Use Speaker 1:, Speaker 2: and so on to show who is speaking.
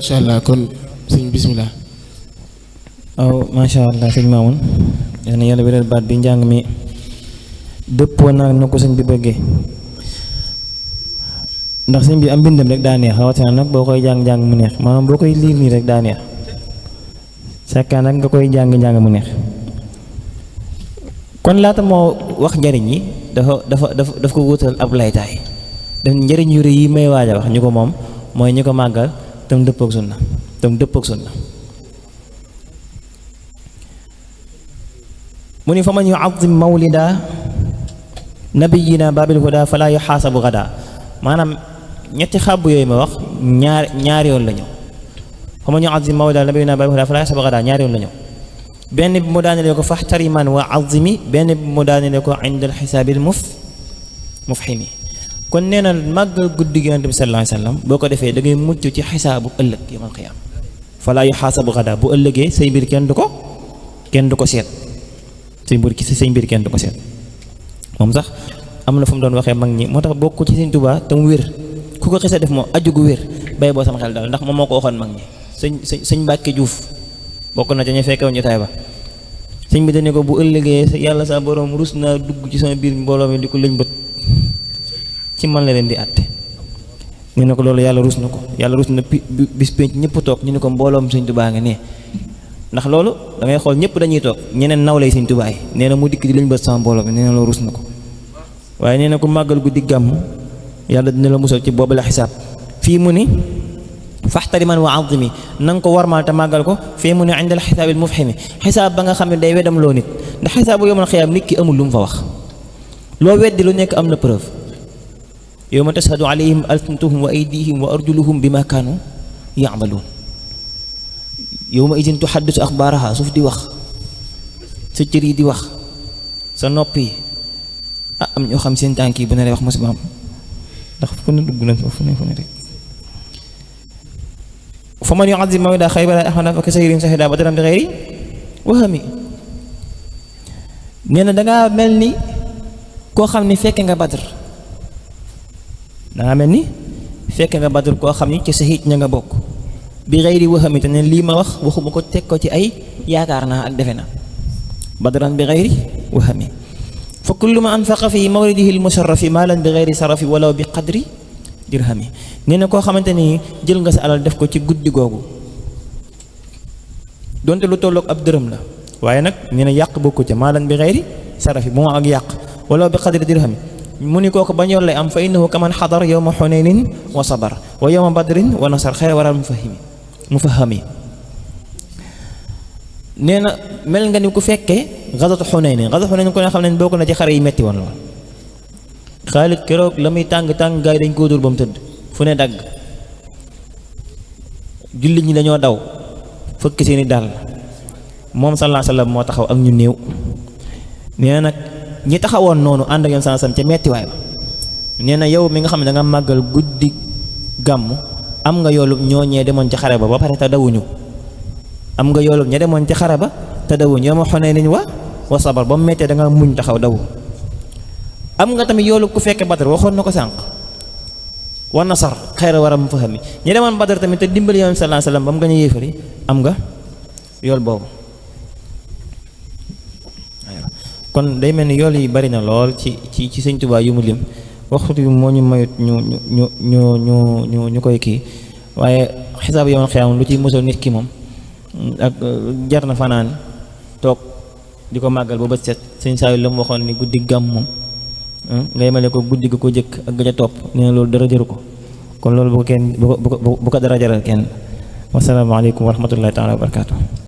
Speaker 1: incha allah kon sëñ bismillah.
Speaker 2: waaw macha allah sëñ Mamoun yal na yàlla wéral baat bi njàng mi dëppoo naag na ko sëñ bi bëggee ndax sëñ bi am mbindam rek daa neex rawatina nag boo koy jàng-jàng mu neex maanaam boo koy liir nii rek daa neex sakkaan nag nga koy jàng-jàng mu neex. kon laata moo wax njariñ yi daf ko wutal ab laytaay daf njariñ yu rëy yi may waaj a wax ñu ko moom mooy ñu ko màggal tam dëppook sunna mu ni fa man yuazim mawlida nabiyina babil huda fala yuxaasabu gada maanaam ñetti xàbb yooyu ma wax ñaari yoon la ñëw fa man yuazim mawlida nabiyina babil huda fala yuxaasabu gada ñaari yoon la ñëw benn bi mu daanele ko faxtariman wa azimi benn bi mu daanele ko inda alxisaabil mufhimi kon nee na màggal guddi gi Yonent bi sallallahu alayhi wa sallam boo ko defee da ngay mucc ci xisaabu ëllëg yawmal qiyaam falaa yuxaasabu gadaa bu ëllëgee say mbir kenn du ko seet say mbir kenn du ko seet moom sax am na fu mu doon waxee mag ñi moo tax bokk ci Sëñ Tuubaa te mu wér ku ko xisa def moom aju gu wér bay boo sama xel daal ndax moom moo ko waxoon mag ñi sëñ Mbàkke Juuf bokk na ca ñu fekkewoon jotaay ba sëñ bi dañu ko bu ëllëgee yàlla sa borom rus naa dugg ci sama biir mbooloo mi di ko lëñ bët ci man la leen di àtte ñu ne ko loolu yàlla rus na bis penc ñëpp toog ñu ne ko mbooloom Sëñ Tuubaa nga nee ndax loolu da ngay xool ñëpp dañuy toog ñeneen nawlay Sëñ Tuubaa yi nee na mu dikk di lëñ bët sama mbooloo mi nee na loolu rus na ko waaye nee na ku màggal guddi gàmm yàlla dina la musal ci boobu la xisaab fii mu ni faxtariman wa azimi na nga ko warmaal te màggal ko fii mu ne indal xisaabil mufhimi xisaab ba nga xam ne day wedam loo nit ndax xisaabu yawmal qiyaam nit ki amul lu mu fa wax loo weddi lu nekk am na preuve yawma tashhadu alayhim alsinatuhum wa aydihim wa arjuluhum bima kaanu yaamaluun yawma idin tuhaddisu axbaaraha suuf di wax sa cër yi di wax sa nopp yi am ñoo xam seen tànk yi bu ne lay wax musiba am ndax fu ne dugg nañ fa fu ne rek fa man yuazim mawlida xaybara ahmada fa kasayrin sahida badran bi xayri wahami nee na dangaa mel ni koo xam ni fekke nga badr dangaa mel ni fekke nga badr koo xam ni ci sahid ña nga bokk bi xayri wahami te ne lii ma wax waxuma ko teg ko ci ay yaakaar naa ak defe na badran bi xayri wahami fa kullu ma anfaqa fi mawlidihi almusharrafi maalan bi xayri sarafi walaw bi qadri dirhami nee na koo xamante ni jël nga sa alal def ko ci guddi googu donte lu tolloog ab dërëm la waaye nag nee na yàq bokku ca maalan bi xayri sarafi bu ma ak yàq wala bi qadri dirhami mu ni kooku bañ yoon lay am fa innahu kaman xadar yowma xunaynin wa sabar wa yowma badrin wa nasar xayra waral mufahami nee na mel nga ni ku fekkee gazatu xunaynin ko ne xam ne bokk na ci xare yi metti woon lool Xaalid keroog la muy tàng gaay dañ koo dóor ba mu tëdd fu ne dagg jullit ñi dañoo daw fëkk seeni dàll moom sallallahu alayhi wa sallam moo taxaw ak ñu néew nee na nag ñi taxawoon noonu ànd ak yoon sallallahu alayhi wa sallam ca mettiwaay ba nee na yow mi nga xam ne da nga màggal guddi gàmm am nga yoolub ñoo ñee demoon ci xare ba pare te dawuñu am nga yoolub ña demoon ci xare ba te dawuñu yow ma xonee niñ wa sabar ba mu mettee da nga muñ taxaw daw am nga tamit yoolu ku fekke Badar waxoon na ko sànq wa nasar xayra war a mu fahami ñi demoon Badar tamit te dimbali yoon sallallahu alayhi wasallam ba mu gën a yéefari am nga yool boobu kon day mel ni yool yi bari na lool ci Sëñ Tuubaa yu mu lim waxtu bi moo ñu mayut ñu koy kii waaye xisaab yoon xiyam lu ci musal nit ki moom ak jar na fanaan toog di ko màggal ba bët set sëñ saa yu la mu waxoon ni guddi gàmm moom ngay male ko guddi gi ko jëkk ak gëj a topp nee na loolu dara jëru ko kon loolu bu ko dara jaral kenn wasalaamaaleykum wa rahmatullahi taala wa barakaatu